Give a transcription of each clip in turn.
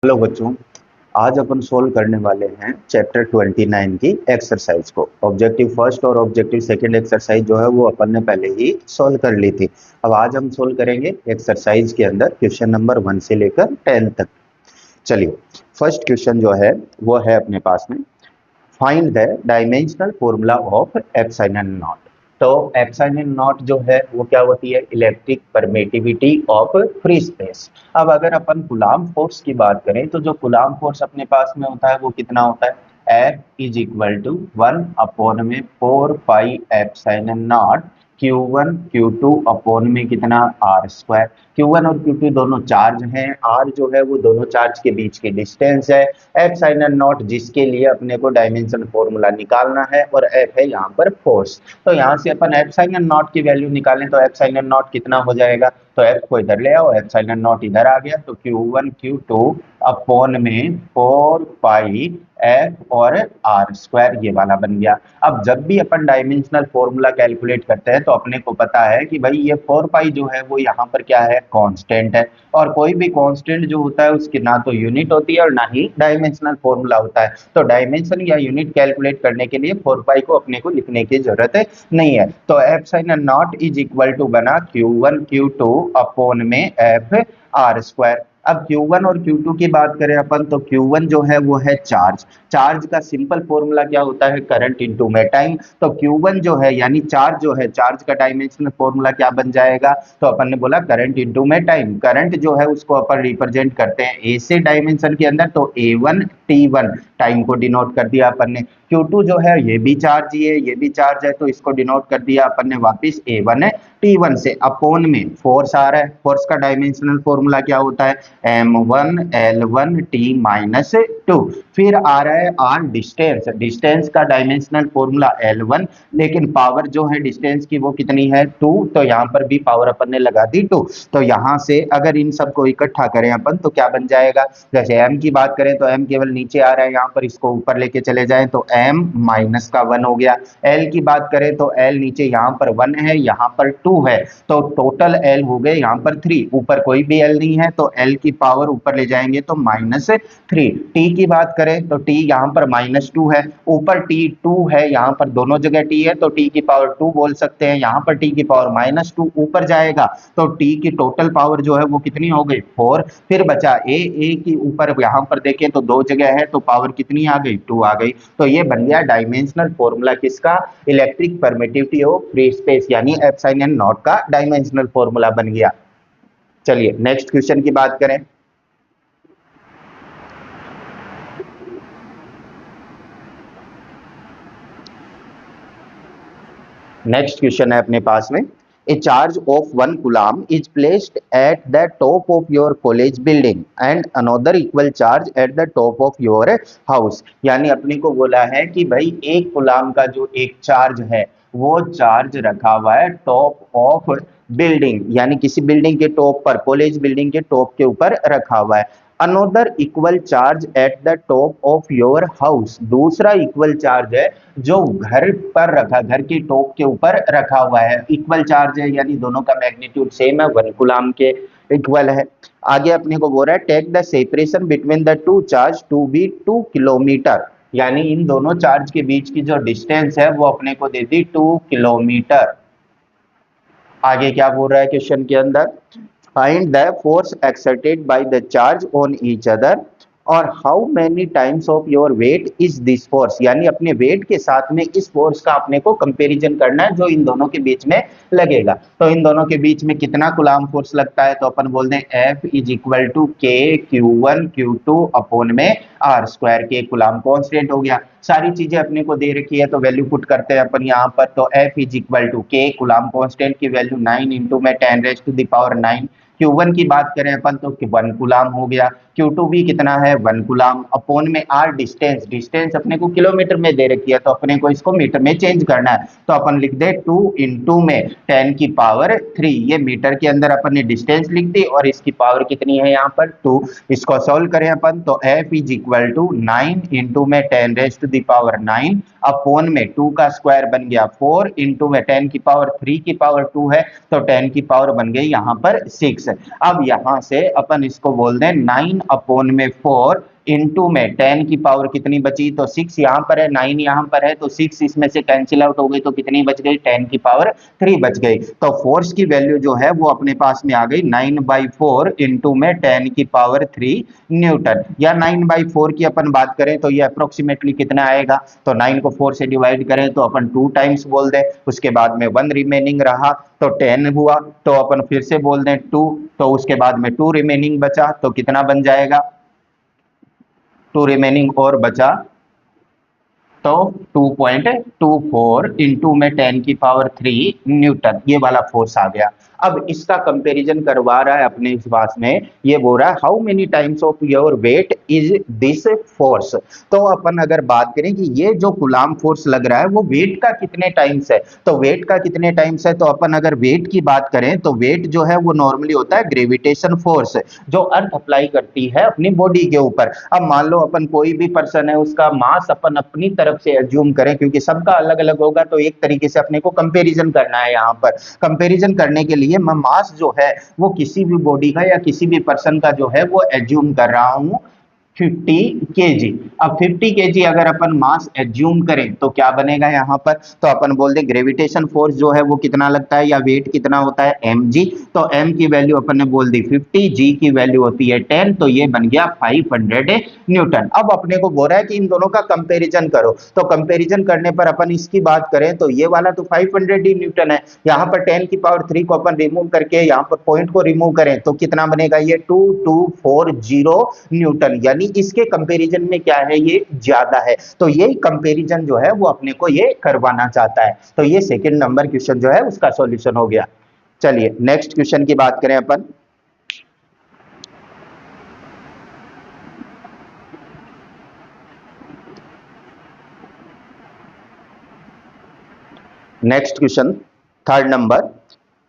Hello बच्चों। आज अपन solve करने वाले हैं चैप्टर 29 की एक्सरसाइज को। ऑब्जेक्टिव फर्स्ट और ऑब्जेक्टिव सेकंड एक्सरसाइज जो है वो अपन ने पहले ही सोल्व कर ली थी। अब आज हम सोल्व करेंगे एक्सरसाइज के अंदर क्वेश्चन नंबर 1 से लेकर 10 तक। चलिए, फर्स्ट क्वेश्चन जो है वो है अपने पास में, find the dimensional formula of epsilon not. तो एप्सिलॉन नॉट जो है वो क्या होती है? Electric permittivity of free space. अब अगर अपन कूलाम्ब फोर्स की बात करें तो जो कूलाम्ब फोर्स अपने पास में होता है वो कितना होता है? F is equal to 1/4 pi epsilon naught Q1 Q2 upon में कितना R स्क्वायर। Q1 और Q2 दोनों चार्ज हैं, R जो है वो दोनों चार्ज के बीच की डिस्टेंस है, एप्सिलॉन नॉट जिसके लिए अपने को डायमेंशन फॉर्मूला निकालना है और F है यहाँ पर फोर्स। तो यहाँ से अपन एप्सिलॉन नॉट की वैल्यू निकालें तो एप्सिलॉन नॉट कितना हो जाएगा? तो F को इधर ले आओ, एप्सिलॉन नॉट इधर आ गया तो Q1 Q2 अपॉन में 4 पाई F और R स्क्वायर ये वाला बन गया। अब जब भी अपन डायमेंशनल फॉर्मूला कैलकुलेट करते हैं तो अपने को पता है कि भाई ये 4 पाई जो है वो यहाँ पर क्या है? कांस्टेंट है। और कोई भी कांस्टेंट जो होता है उसकी ना तो यूनिट होती है और ना ही डायमेंशनल फॉर्मूला होता है। तो डायमेंशन या यूनिट कैलकुलेट करने के लिए 4 पाई को अपने को लिखने की जरूरत नहीं है। तो epsilon naught is equal to बना Q1 Q2 अपॉन में F R स्क्वायर। अब Q1 और Q2 की बात करें अपन तो Q1 जो है वो है चार्ज। चार्ज का सिंपल फॉर्मूला क्या होता है? करंट इनटू में टाइम। तो Q1 जो है यानी चार्ज जो है, चार्ज का डायमेंशनल फॉर्मूला क्या बन जाएगा? तो अपन ने बोला करंट इनटू में टाइम। करंट जो है उसको अपन रिप्रेजेंट करते हैं ए से डायमेंशन के अंदर, तो A1 T1 टाइम को डिनोट कर दिया अपन ने। Q2 जो है ये भी चार्ज ही है, ये भी चार्ज है, तो इसको डिनोट कर दिया अपन ने वापिस A1 T1 से। अपॉन में फोर्स आ रहा है, फोर्स का डायमेंशनल फॉर्मूला क्या होता है? M1 L1 T minus 2। फिर आ रहा है R डिस्टेंस। डिस्टेंस का डायमेंशनल फॉर्मूला L1, लेकिन पावर जो है डिस्टेंस की वो कितनी है? 2। तो यहाँ पर भी पावर अपन ने लगा दी 2। तो यहाँ से अगर इन सबको इकट्ठा करें अपन तो क्या बन जाएगा? जैसे M की बात करें तो M केवल नीचे आ रहा है, यहाँ पर इसको ऊपर लेके चले जाएं तो M माइनस का 1 हो गया। L की बात करें तो L नीचे यहाँ पर 1 है, यहाँ पर 2 है, तो टोटल L हो गए यहाँ पर 3। ऊपर कोई भी L नहीं है तो L की पावर ऊपर ले जाएंगे तो -3। T की बात करें तो T यहाँ पर -2 है, ऊपर T 2 है, यहाँ पर दोनों जगह T है तो T की पावर 2 बोल सकते हैं। यहाँ पर T की पावर -2 ऊपर जाएगा तो T की टोटल पावर जो है वो कितनी हो गई? 4। फिर बचा A की ऊपर यहाँ पर देखें तो दो जगह है तो पावर कितनी आ गई? 2 आ गई। तो ये बन गया डायमेंशनल फॉर्मूला किसका? Electric permittivity of free space यानी एप्सिलॉन नॉट का डायमेंशनल फॉर्मूला बन गया। चलिए नेक्स्ट क्वेश्चन की बात करें। नेक्स्ट क्वेश्चन है अपने पास में, ए charge of 1 coulomb is placed at the top of your college building and another equal charge at the top of your house. यानी अपने को बोला है कि भाई एक कूलम्ब का जो एक चार्ज है वो चार्ज रखा हुआ है टॉप ऑफ बिल्डिंग, यानी किसी बिल्डिंग के टॉप पर, कॉलेज बिल्डिंग के टॉप के ऊपर रखा हुआ है। Another equal charge at the top of your house, दूसरा इक्वल चार्ज है जो घर पर रखा, घर के टॉप के ऊपर रखा हुआ है। इक्वल चार्ज है यानी दोनों का मैग्नीट्यूड सेम है, 1 कूलम्ब के इक्वल है। आगे अपने को बोल रहा है take the separation between the two charge to be 2 kilometre, यानी इन दोनों चार्ज के बीच की जो डिस्टेंस है वो अपने को दे दी 2 किलोमीटर। आगे क्या बोल रहा है क्वेश्चन के अंदर? Find the force exerted by the charge on each other और how many times of your weight is this force, यानी अपने वेट के साथ में इस फोर्स का अपने को कंपैरिजन करना है जो इन दोनों के बीच में लगेगा। तो इन दोनों के बीच में कितना कूलम्ब फोर्स लगता है? तो अपन बोल दें F is equal to K Q1 Q2 upon में R square. K coulomb constant हो गया, सारी चीजें अपने को दे रखी है तो वैल्यू पुट करते हैं अपन यहाँ पर। तो F is equal to K, coulomb constant की वैल्यू 9 इंटू में 10⁻⁹। Q1 की बात करें अपन तो 1 कूलम्ब हो गया। Q2 भी कितना है? 1 कूलम्ब अपॉन में R डिस्टेंस। डिस्टेंस अपने को किलोमीटर में दे रखी है तो अपने को इसको मीटर में चेंज करना है, तो अपन लिख दे 2 इंटू में 10⁻3। ये मीटर के अंदर अपन ने डिस्टेंस लिख दी और इसकी पावर कितनी है यहाँ पर? 2। इसको सोल्व करें अपन तो F is equal to 9 into में 10⁻⁹ अपोन में 2 का स्क्वायर बन गया 4 इंटू में 10 की पावर 3 की पावर 2 है तो 10 की पावर बन गई यहाँ पर 6। अब यहाँ से अपन इसको बोल दें 9 अपोन में 4 इंटू में 10 की पावर कितनी बची, तो 6 यहाँ पर है 9 यहाँ पर है तो 6 इसमें से कैंसिल आउट हो गई तो कितनी बच गई 10 की पावर 3 बच गई। तो फोर्स की वैल्यू जो है वो अपने पास में आ गई 9/4 इंटू में 10 की पावर 3 न्यूटन। या 9/4 की अपन बात करें तो ये अप्रोक्सीमेटली कितना आएगा, तो 9 को 4 से डिवाइड करें तो अपन 2 टाइम्स बोल दें, उसके बाद में 1 रिमेनिंग रहा तो 10 हुआ तो अपन फिर से बोल दें 2, तो उसके बाद में 2 रिमेनिंग बचा तो कितना बन जाएगा 2 रिमेनिंग और बचा तो 2.24 इंटू में 10 की पावर 3 न्यूटन, ये वाला फोर्स आ गया। अब इसका कंपैरिजन करवा रहा है अपने इस पास में, ये बोल रहा है how many times of your weight is this force. तो अपन अगर बात करें कि ये जो कूलाम फोर्स लग रहा है वो वेट का कितने टाइम्स है, तो वेट का कितने टाइम्स है, तो अपन अगर वेट की बात करें तो वेट जो है वो नॉर्मली होता है ग्रेविटेशन फोर्स जो अर्थ अप्लाई करती है अपनी बॉडी के ऊपर। अब मान लो अपन कोई भी पर्सन है उसका मास अपन अपनी तरफ से एज्यूम करें, क्योंकि सबका अलग अलग होगा तो एक तरीके से अपने को कंपैरिजन करना है। यहाँ पर कंपैरिजन करने के लिए मैं मास जो है वो किसी भी बॉडी का या किसी भी पर्सन का जो है वो एज्यूम कर रहा हूं 50 केजी। अब 50 केजी अगर अपन मास एज्यूम करें तो क्या बनेगा यहाँ पर, तो अपन बोल दें ग्रेविटेशन फोर्स जो है वो कितना लगता है या वेट कितना होता है mg, तो m की वैल्यू अपन ने बोल दी 50, g की वैल्यू होती है 10, तो ये बन गया 500 न्यूटन। अब अपने को बोल रहा है कि इन दोनों का कंपैरिजन करो, तो कंपैरिजन करने पर अपन इसकी बात करें तो ये वाला तो 500 ही न्यूटन है, यहाँ पर 10 की पावर 3 को अपन रिमूव करके यहाँ पर पॉइंट को रिमूव करें तो कितना बनेगा ये 2240 न्यूटन, यानी इसके कंपैरिजन में क्या है ये ज्यादा है। तो ये कंपैरिजन जो है वो अपने को ये करवाना चाहता है। तो ये सेकंड नंबर क्वेश्चन जो है उसका सॉल्यूशन हो गया। चलिए नेक्स्ट क्वेश्चन की बात करें अपन। Next question third number,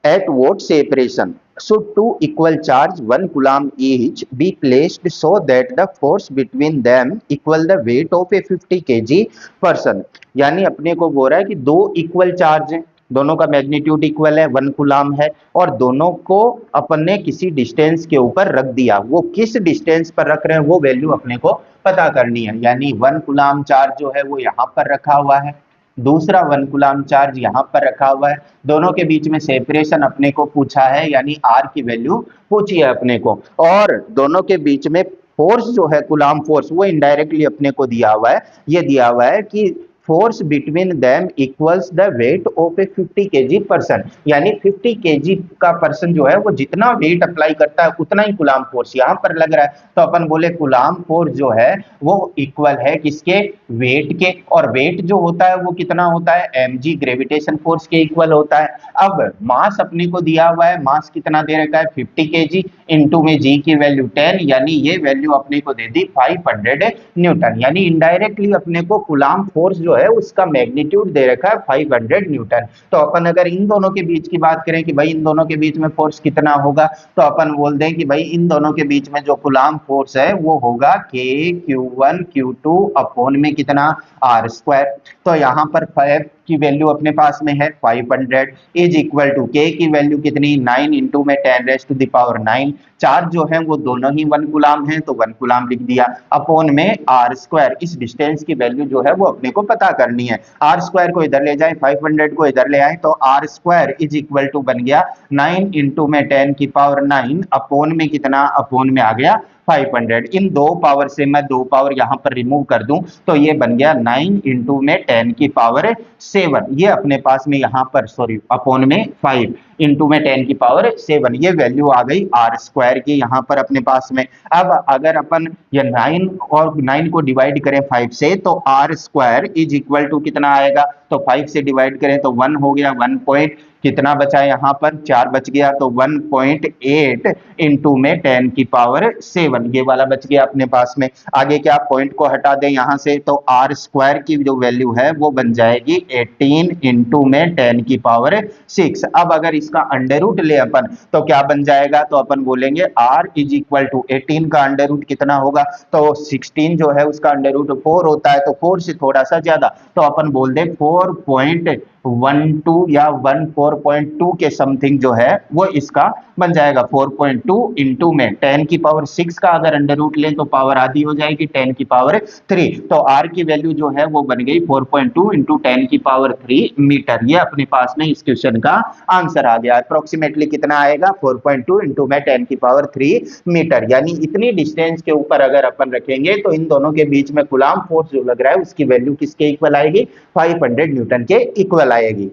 at what separation should two equal charge 1 coulomb each be placed so that the force between them equal the weight of a 50 kg person। यानी अपने को बोल रहा है कि दो इक्वल चार्ज हैं, दोनों का मैग्नीट्यूड इक्वल है 1 कूलाम है और दोनों को अपन ने किसी डिस्टेंस के ऊपर रख दिया, वो किस डिस्टेंस पर रख रहे हैं वो वैल्यू अपने को पता करनी है। यानी 1 कूलाम चार्ज जो है वो यहाँ पर रखा हुआ है, दूसरा 1 कूलाम चार्ज यहाँ पर रखा हुआ है, दोनों के बीच में सेपरेशन अपने को पूछा है यानी आर की वैल्यू पूछी है अपने को, और दोनों के बीच में फोर्स जो है कूलाम फोर्स वो इनडायरेक्टली अपने को दिया हुआ है, ये दिया हुआ है कि force between them equals the wait of a 50 KG person, यानी 50 केजी का पर्सन जो है वो जितना वेट अप्लाई करता है उतना ही कूलाम फोर्स यहाँ पर लग रहा है। तो अपन बोले कूलाम फोर्स जो है वो इक्वल है किसके, वेट के, और वेट जो होता है वो कितना होता है mg, ग्रेविटेशन फोर्स के इक्वल होता है। अब मास अपने को दिया हुआ है, मास कितना दे रखा है 50 केजी, इंटू में g की वैल्यू 10, यानी ये वैल्यू अपने को दे दी 500 न्यूटन, यानी इनडायरेक्टली अपने को कूलाम फोर्स जो है उसका मैग्नीट्यूड दे रखा है 500 न्यूटन। तो अपन अगर इन दोनों के बीच की बात करें कि भाई इन दोनों के बीच में फोर्स कितना होगा, तो अपन बोल दें कि भाई इन दोनों के बीच में जो कूलाम फोर्स है वो होगा k q1 q2 अपॉन में कितना r स्क्वायर। तो यहाँ पर 5 की वैल्यू अपने पास में है 500 इज इक्वल टू k की वैल्यू कितनी 9 इंटू में 10 raise to the power 9, charge जो है वो दोनों ही 1 कूलाम है तो 1 कूलाम लिख दिया, अपॉन में r स्क्वायर, इस डिस्टेंस की वैल्यू जो है वो अपने को पता करनी है। r स्क्वायर को इधर ले जाए, 500 को इधर ले आए तो r square is equal to बन गया 9 इंटू में 10 की पावर 9 अपॉन में कितना, अपॉन में आ गया 500। इन दो पावर से मैं दो पावर यहाँ पर रिमूव कर दूं तो ये बन गया 9 इंटू में 10 की पावर 7, ये अपने पास में यहाँ पर सॉरी अपॉन में 5 इंटू में 10 की पावर 7, ये वैल्यू आ गई r स्क्वायर की यहाँ पर अपने पास में। अब अगर अपन ये 9 और 9 को डिवाइड करें 5 से तो r square is equal to कितना आएगा, तो 5 से डिवाइड करें तो 1 हो गया, 1 कितना बचा यहाँ पर 4 बच गया, तो 1.8 इंटू में 10 की पावर 7, ये वाला बच गया अपने पास में। आगे क्या पॉइंट को हटा दें यहाँ से, तो आर स्क्वायर की जो वैल्यू है वो बन जाएगी 18 इंटू में 10 की पावर 6। अब अगर इसका अंडर रूट ले अपन तो क्या बन जाएगा, तो अपन बोलेंगे r इज इक्वल टू 18 का अंडर रूट कितना होगा, तो 16 जो है उसका अंडर रूट 4 होता है, तो 4 से थोड़ा सा ज्यादा, तो अपन बोल दे 4.12 या 14.2 के समथिंग जो है वो इसका बन जाएगा। 4.2 इंटू में 10 की पावर 6 का अगर अंडर रूट लें तो पावर आधी हो जाएगी 10 की पावर 3, तो r की वैल्यू जो है वो बन गई 4.2 इंटू 10 की पावर 3 मीटर। ये अपने पास में इस क्वेश्चन का आंसर आ गया। अप्रोक्सीमेटली कितना आएगा, 4.2 इंटू में 10 की पावर 3 मीटर, यानी इतनी डिस्टेंस के ऊपर अगर अपन रखेंगे तो इन दोनों के बीच में कूलम्ब फोर्स जो लग रहा है उसकी वैल्यू किसके इक्वल आएगी, 500 न्यूटन के इक्वल आएगी।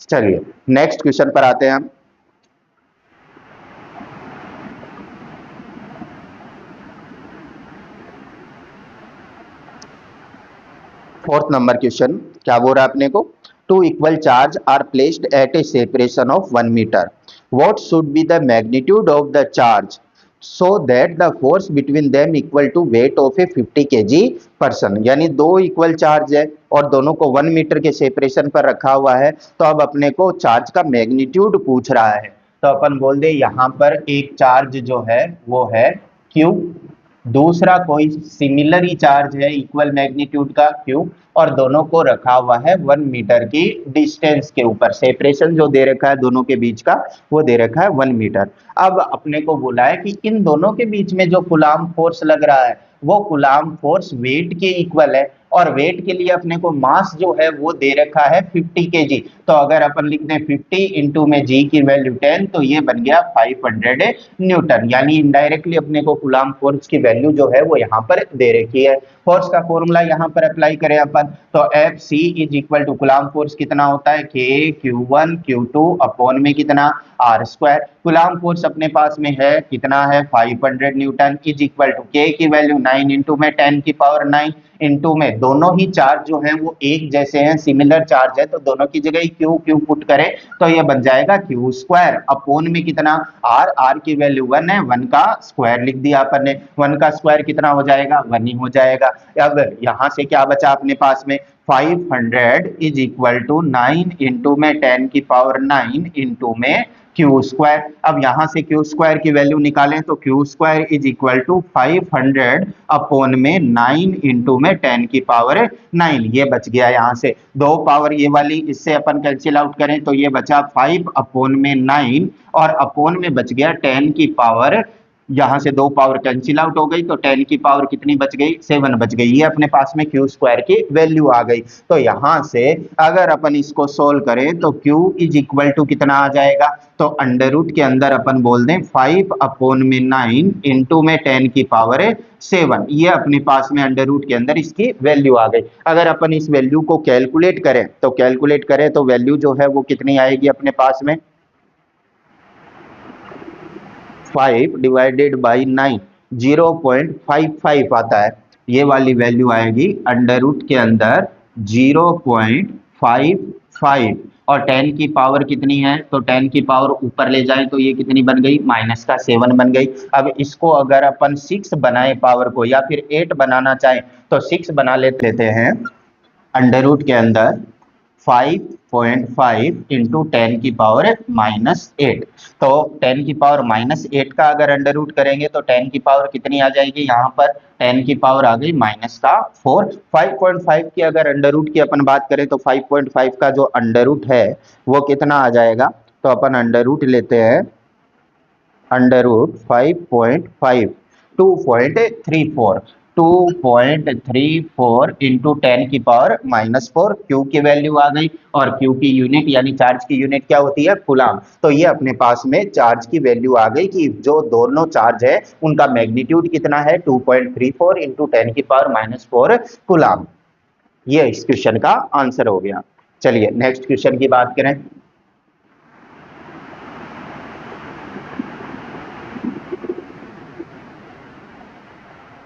चलिए नेक्स्ट क्वेश्चन पर आते हैं हम। फोर्थ नंबर क्वेश्चन क्या बोल रहा है अपने को, two equal charge are placed at a separation of 1 metre, what should be the magnitude of the charge so that the force between them equal to weight of a 50 kg person. यानी दो equal charge है और दोनों को 1 metre के separation पर रखा हुआ है, तो अब अपने को चार्ज का मैग्नीट्यूड पूछ रहा है, तो अपन बोल दे यहाँ पर एक चार्ज जो है वो है Q, दूसरा कोई सिमिलर ही चार्ज है इक्वल मैग्नीट्यूड का Q, और दोनों को रखा हुआ है 1 मीटर की डिस्टेंस के ऊपर। सेपरेशन जो दे रखा है दोनों के बीच का वो दे रखा है 1 मीटर। अब अपने को बोला है कि इन दोनों के बीच में जो कूलम्ब फोर्स लग रहा है वो कूलम्ब फोर्स वेट के इक्वल है, और वेट के लिए अपने को मास जो है वो दे रखा है 50 kg, तो अगर अपन लिख दें 50 इंटू में g की वैल्यू 10, तो ये बन गया 500 न्यूटन। यानी इनडायरेक्टली अपने को कूलम्ब फोर्स की वैल्यू जो है वो यहाँ पर दे रखी है। फोर्स का फॉर्मूला यहाँ पर अप्लाई करें अपन, तो F C is equal to coulomb force कितना होता है, के Q1 Q2 अपॉन में कितना आर स्क्वायर। कूलम्ब फोर्स अपने पास में है कितना है 500 Newton, is equal to K की वैल्यू 9 इंटू में 10 की पावर 9 इंटू में दोनों ही चार्ज जो हैं वो एक जैसे हैं, सिमिलर चार्ज है, तो दोनों की जगह क्यू क्यू पुट करें तो ये बन जाएगा क्यू स्क्वायर अपॉन में कितना आर, आर की वैल्यू 1 है, 1 का स्क्वायर लिख दिया अपन ने, 1 का स्क्वायर कितना हो जाएगा 1 ही हो जाएगा। अब यहां से क्या बचा अपने पास में 500 इज इक्वल टू 9 इंटू में 10 की पावर 9 इंटू में क्यू स्क्वायर। अब यहां से क्यू स्क्वायर की वैल्यू निकालें तो Q square is equal to 500 upon में 9 इंटू में 10 की पावर 9, ये बच गया। यहां से दो पावर ये वाली इससे अपन कैंसिल आउट करें तो ये बचा 5 अपॉन में 9 और अपॉन में बच गया 10 की पावर, यहां से दो पावर कैंसिल आउट हो गई तो 10 की पावर कितनी बच गई 7 बच गई। ये अपने पास में क्यू स्क्वायर की वैल्यू आ गई। तो यहां से अगर अपन इसको सोल्व करें तो Q इज इक्वल टू कितना आ जाएगा, तो अंडर रूट के अंदर अपन बोल दें 5 अपॉन में 9 इंटू में 10 की पावर 7, ये अपने पास में अंडर रूट के अंदर इसकी वैल्यू आ गई। अगर अपन इस वैल्यू को कैलकुलेट करें तो वैल्यू जो है वो कितनी आएगी अपने पास में 5 डिवाइडेड बाई 9 0.55 आता है, ये वाली वैल्यू आएगी अंडर रूट के अंदर 0.55 और 10 की पावर कितनी है, तो 10 की पावर ऊपर ले जाए तो ये कितनी बन गई माइनस का 7 बन गई। अब इसको अगर अपन 6 बनाए पावर को या फिर 8 बनाना चाहें तो 6 बना लेते हैं अंडर रूट के अंदर 5.5 इंटू 10 की पावर -8, तो 10 की पावर -8 का अगर अंडर रूट करेंगे तो 10 की पावर कितनी आ जाएगी, यहाँ पर 10 की पावर आ गई -4। 5.5 की अगर अंडर रूट की अपन बात करें तो 5.5 का जो अंडर रूट है वो कितना आ जाएगा, तो अपन अंडर रूट लेते हैं अंडर रूट 5.5 2.34 इंटू 10 की पावर -4, क्यू की वैल्यू आ गई और क्यू की यूनिट यानी चार्ज की यूनिट क्या होती है कूलम्ब। तो ये अपने पास में चार्ज की वैल्यू आ गई कि जो दोनों चार्ज है उनका मैग्नीट्यूड कितना है 2.34 इंटू 10 की पावर -4 कूलम्ब। ये इस क्वेश्चन का आंसर हो गया। चलिए नेक्स्ट क्वेश्चन की बात करें।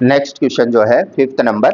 नेक्स्ट क्वेश्चन जो है 5th नंबर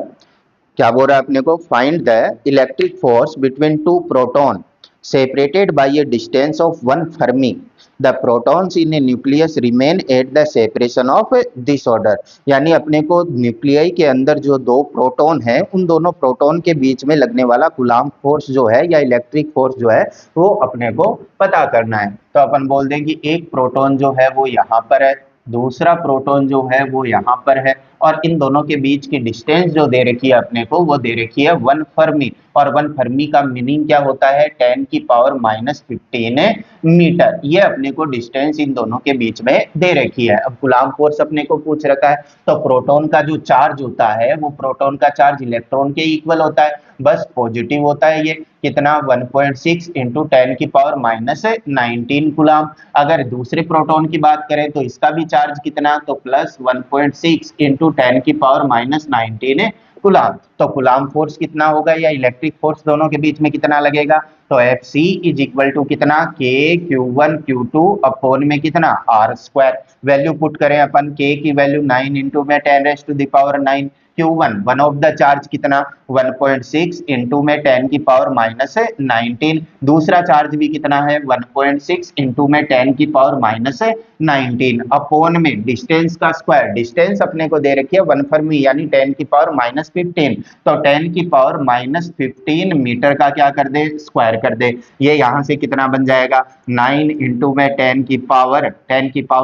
क्या बोल रहा है अपने को, find the electric force between two proton separated by a distance of 1 Fermi, the protons in a nucleus remain at the separation of this order। यानी अपने को न्यूक्लियाई के अंदर जो दो प्रोटॉन है उन दोनों प्रोटॉन के बीच में लगने वाला कूलाम्ब फोर्स जो है या इलेक्ट्रिक फोर्स जो है वो अपने को पता करना है। तो अपन बोल दें कि एक प्रोटॉन जो है वो यहाँ पर है, दूसरा प्रोटॉन जो है वो यहाँ पर है, और इन दोनों के बीच की डिस्टेंस जो दे रखी है अपने को वो दे रखी है 1 फर्मी। और 1 फर्मी का मीनिंग क्या होता है, 10 की पावर -15 मीटर। ये अपने को डिस्टेंस इन दोनों के बीच में दे रखी है। अब कूलाम्ब फोर्स अपने को पूछ रखा है, तो प्रोटॉन का जो चार्ज होता है वो प्रोटॉन का चार्ज इलेक्ट्रॉन के इक्वल होता है, बस पॉजिटिव होता है। ये कितना 1.6 इंटू 10 की पावर -19 कूलाम्ब। अगर दूसरे प्रोटॉन की बात करें तो इसका भी चार्ज कितना, तो प्लस 1.6 इंटू 10 की पावर -19 कूलाम्ब। तो कूलाम्ब फोर्स कितना होगा या इलेक्ट्रिक फोर्स दोनों के बीच में कितना लगेगा, तो Fc इज इक्वल टू कितना K Q1 Q2 अपॉन में कितना R²। वैल्यू पुट करें अपन, K की वैल्यू 9 इंटू में 10⁻⁹ Q1 one of the charge कितना 1.6 इंटू में 10 की पावर -19, दूसरा चार्ज भी कितना है 1.6 इंटू में 10 की पावर -19 अपॉन में डिस्टेंस का स्क्वायर। डिस्टेंस अपने को दे रखी है 1 फर्मी यानी 10 की पावर -15, तो 10 की पावर -15 मीटर का क्या कर दे, स्क्वायर कर दे। ये यहां से कितना बन जाएगा 9 इंटू में 10 की पावर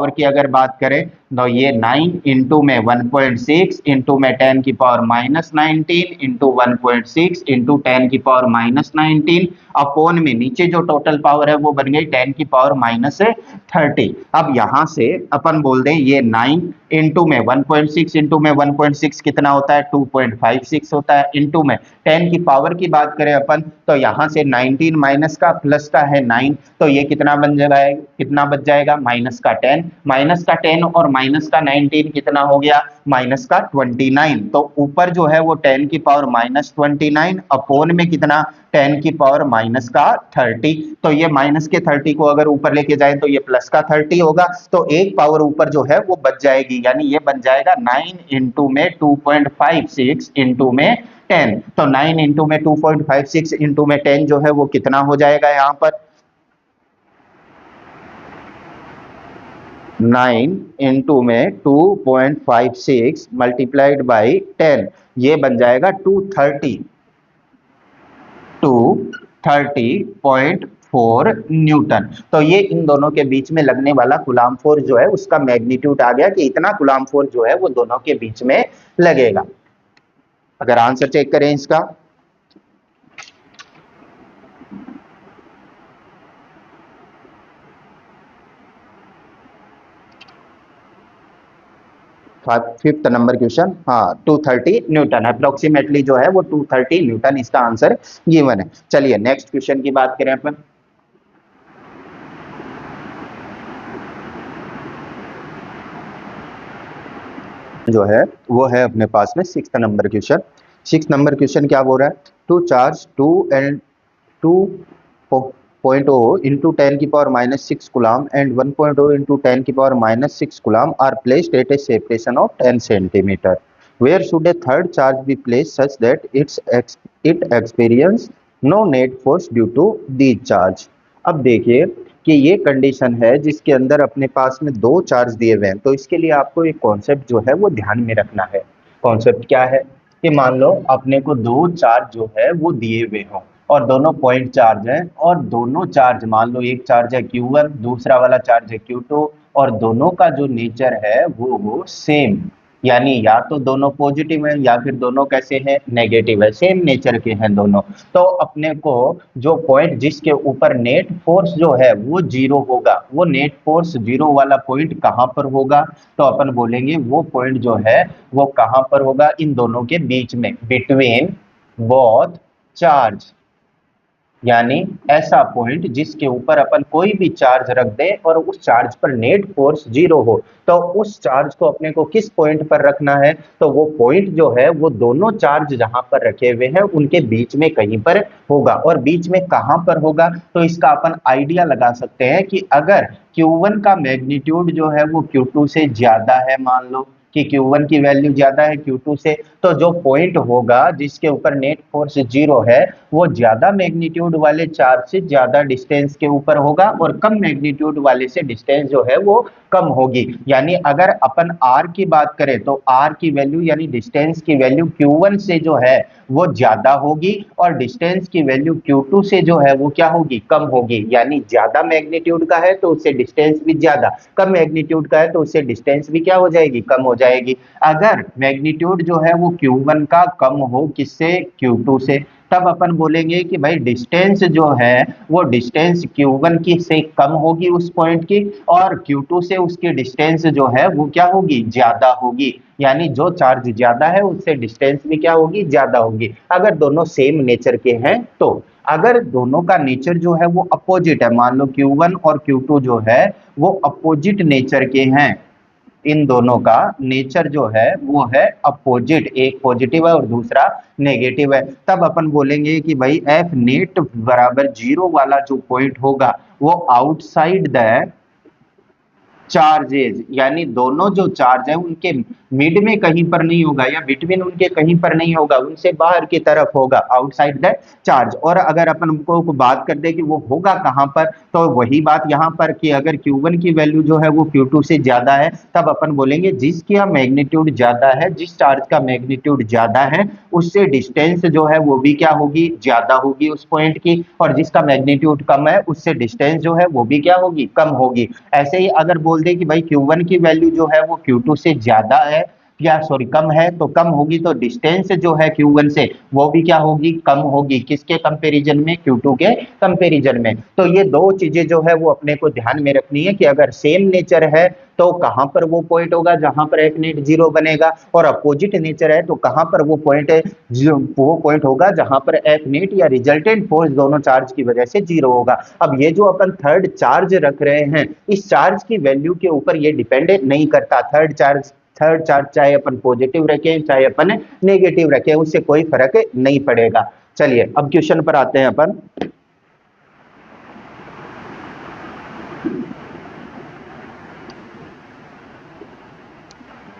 की अगर बात करें तो ये 9 इंटू में 1.6 इंटू में 10 की पावर -19 इंटू 1.6 इंटू 10 की पावर -19 अपॉन में नीचे जो टोटल पावर है वो बन गई 10 की पावर -30। अब यहां से अपन बोल दें ये 9 इंटू में 1.6 इंटू में 1.6 कितना होता है 2.56 होता है, इंटू में 10 की पावर की बात करें अपन तो यहां से 19 माइनस का प्लस का है 9, तो ये कितना बन जाएगा, कितना बच जाएगा माइनस का 10 और माइनस का 19 कितना हो गया -29। तो ऊपर जो है वो 10 की पावर -29 अपॉन में कितना 10 की पावर -30। तो ये माइनस के 30 को अगर ऊपर लेके जाए तो ये प्लस का 30 होगा, तो एक पावर ऊपर जो है वो बच जाएगी, यानी ये बन जाएगा 9 इंटू में 2.56 इंटू में 10। तो 9 इंटू में 2.56 इंटू में 10 जो है वो कितना हो जाएगा यहां पर 9 इंटू में 2.56 मल्टीप्लाइड बाई 10, ये बन जाएगा 230.4 न्यूटन। तो ये इन दोनों के बीच में लगने वाला कूलाम्ब फोर्स जो है उसका मैग्नीट्यूड आ गया कि इतना कूलाम्ब फोर्स जो है वो दोनों के बीच में लगेगा। अगर आंसर चेक करें इसका, फिफ्थ नंबर क्वेश्चन, हाँ 230 न्यूटन अप्रोक्सीमेटली जो है वो 230 न्यूटन इसका आंसर गिवन है। चलिए नेक्स्ट क्वेश्चन की बात करें अपन, जो है वो है अपने पास में sixth number question. Sixth number question क्या बोल रहा है, टू चार्ज 2 and 2.0 into 10 की पावर -6 कूलाम and 1.0 into 10 की power -6 coulomb are placed at a separation of 10 centimeter. Where should a third charge be placed such that it experience no net force due to these charge? अब देखिए कि ये condition है जिसके अंदर अपने पास में दो चार्ज दिए हुए हैं, तो इसके लिए आपको एक कॉन्सेप्ट जो है वो ध्यान में रखना है। कॉन्सेप्ट क्या है कि मान लो अपने को दो चार्ज जो है वो दिए हुए हों और दोनों पॉइंट चार्ज है, और दोनों चार्ज मान लो एक चार्ज है Q1 दूसरा वाला चार्ज है Q2 और दोनों का जो नेचर है वो सेम, यानी या तो दोनों पॉजिटिव है या फिर दोनों कैसे हैं नेगेटिव है, सेम नेचर के हैं दोनों। तो अपने को जो पॉइंट जिसके ऊपर नेट फोर्स जो है वो जीरो होगा, वो नेट फोर्स जीरो वाला पॉइंट कहां पर होगा, तो अपन बोलेंगे वो पॉइंट जो है वो कहां पर होगा, इन दोनों के बीच में, बिटवीन बोथ चार्ज, यानी ऐसा पॉइंट जिसके ऊपर अपन कोई भी चार्ज रख दें और उस चार्ज पर नेट फोर्स जीरो हो, तो उस चार्ज को अपने को किस पॉइंट पर रखना है, तो वो पॉइंट जो है वो दोनों चार्ज जहां पर रखे हुए हैं उनके बीच में कहीं पर होगा। और बीच में कहां पर होगा, तो इसका अपन आइडिया लगा सकते हैं कि अगर Q1 का मैग्नीट्यूड जो है वो Q2 से ज्यादा है, मान लो कि Q1 की वैल्यू ज्यादा है Q2 से, तो जो पॉइंट होगा जिसके ऊपर नेट फोर्स 0 है वो ज्यादा मैग्नीट्यूड वाले चार्ज से ज्यादा डिस्टेंस के ऊपर होगा और कम मैग्नीट्यूड वाले से डिस्टेंस जो है वो कम होगी। यानी अगर अपन R की बात करें तो R की वैल्यू यानी डिस्टेंस की वैल्यू Q1 से जो है वो ज्यादा होगी और डिस्टेंस की वैल्यू Q2 से जो है वो क्या होगी, कम होगी। यानी ज्यादा मैग्नीट्यूड का है तो उससे डिस्टेंस भी ज्यादा, कम मैग्नीट्यूड का है तो उससे डिस्टेंस भी क्या हो जाएगी, कम हो जाएगी। अगर मैग्नीट्यूड जो है वो Q1 का कम हो किससे, Q2 से, तब अपन बोलेंगे कि भाई डिस्टेंस जो है वो डिस्टेंस Q1 की से कम होगी उस पॉइंट की, और Q2 से उसकी डिस्टेंस जो है वो क्या होगी, ज्यादा होगी। यानी जो चार्ज ज्यादा है उससे डिस्टेंस भी क्या होगी, ज्यादा होगी। अगर दोनों सेम नेचर के हैं तो, अगर दोनों का नेचर जो है वो अपोजिट है, मान लो Q1 और Q2 जो है वो अपोजिट नेचर के हैं, इन दोनों का नेचर जो है वो है अपोजिट, एक पॉजिटिव है और दूसरा नेगेटिव है, तब अपन बोलेंगे कि भाई एफ नेट बराबर 0 वाला जो पॉइंट होगा वो आउटसाइड द चार्जेज, यानी दोनों जो चार्ज है उनके मिड में कहीं पर नहीं होगा या बिटवीन उनके कहीं पर नहीं होगा, उनसे बाहर की तरफ होगा, आउटसाइड द चार्ज। और अगर अपन को बात कर दे कि वो होगा कहां पर, तो वही बात यहां पर कि अगर Q1 की वैल्यू जो है वो Q2 से ज्यादा है, तब अपन बोलेंगे जिसका मैग्नीट्यूड ज्यादा है, जिस चार्ज का मैग्नीट्यूड ज्यादा है उससे डिस्टेंस जो है वो भी क्या होगी, ज्यादा होगी उस पॉइंट की, और जिसका मैग्नीट्यूड कम है उससे डिस्टेंस जो है वो भी क्या होगी, कम होगी। ऐसे ही अगर बोल दे कि भाई Q1 की वैल्यू जो है वो Q2 से ज्यादा है या सॉरी कम है, तो कम होगी तो डिस्टेंस जो है Q1 से वो भी क्या होगी, कम होगी। किसके कंपैरिजन में, Q2 के कंपैरिजन में। तो ये दो चीजें जो है वो अपने को ध्यान में रखनी है कि अगर सेम नेचर है तो कहां पर वो पॉइंट होगा जहां पर एफ नेट 0 बनेगा, और अपोजिट नेचर है तो कहां पर वो पॉइंट होगा जहां पर एफ नेट या रिजल्टेंट फोर्स दोनों चार्ज की वजह से 0 होगा। अब ये जो अपन थर्ड चार्ज रख रहे हैं, इस चार्ज की वैल्यू के ऊपर ये डिपेंड नहीं करता। थर्ड चार्ज चाहे अपन पॉजिटिव रखें चाहे अपन नेगेटिव रखें, उससे कोई फर्क नहीं पड़ेगा। चलिए अब क्वेश्चन पर आते हैं अपन।